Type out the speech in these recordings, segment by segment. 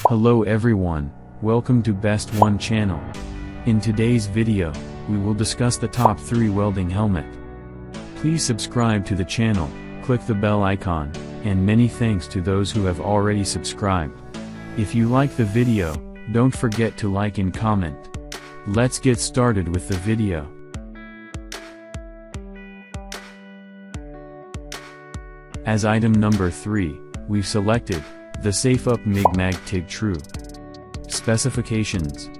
Hello everyone, welcome to Best One channel. In today's video, we will discuss the top 3 welding helmet. Please subscribe to the channel, click the bell icon, and many thanks to those who have already subscribed. If you like the video, don't forget to like and comment. Let's get started with the video. As item number 3, we've selected the Safe Up MIG Mag TIG True. Specifications: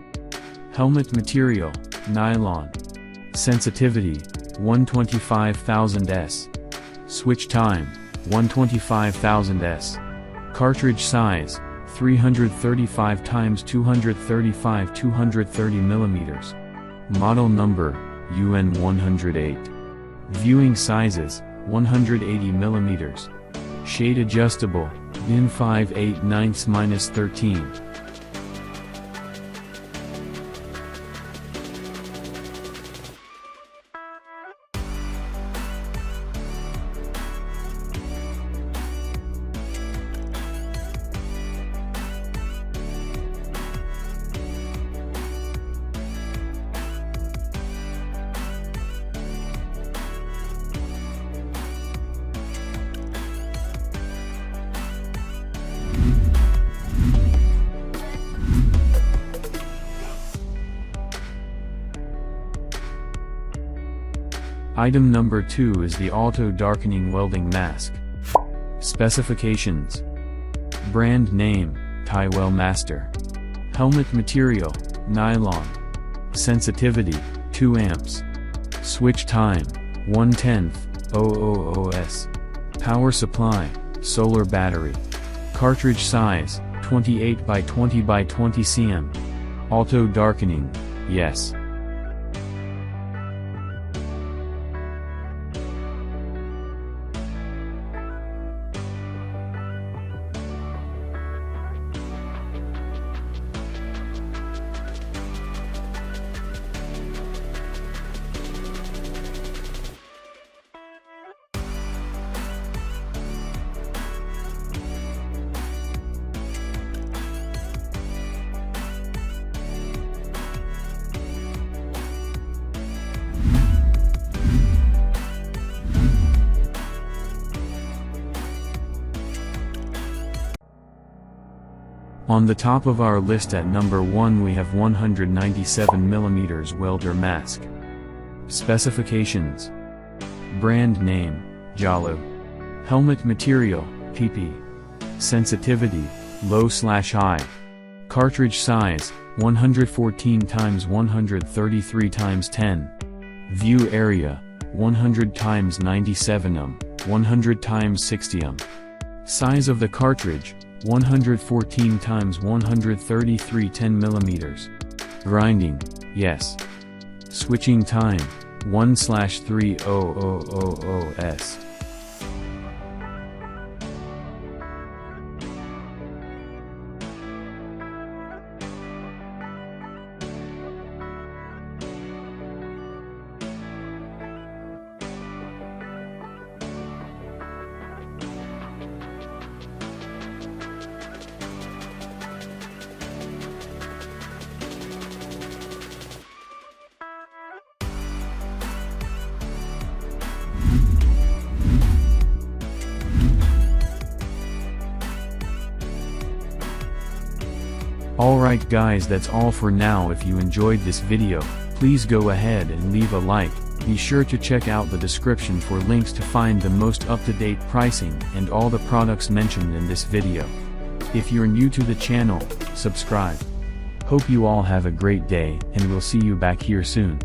helmet material, nylon. Sensitivity, 125,000 S. Switch time, 125,000 S. Cartridge size, 335 x 235 230 mm. Model number, UN108. Viewing sizes, 180 mm. Shade adjustable, DIN 5/8-13. Item number 2 is the Auto Darkening Welding Mask. Specifications: brand name, Tywell Master. Helmet material, nylon. Sensitivity, 2 amps. Switch time, 1/10, S. Power supply, solar battery. Cartridge size, 28 by 20 by 20 cm. Auto darkening, yes. On the top of our list at number 1 we have 197mm welder mask. Specifications: brand name, Jalo. Helmet material, PP. Sensitivity, low/high. Cartridge size, 114 x 133 x 10. View area, 100 x 97 100 x 60 Size of the cartridge, 114 x 133 10 mm. Grinding, yes. Switching time, 1/3000 S. Alright guys, that's all for now. If you enjoyed this video, please go ahead and leave a like. Be sure to check out the description for links to find the most up-to-date pricing and all the products mentioned in this video. If you're new to the channel, subscribe. Hope you all have a great day, and we'll see you back here soon.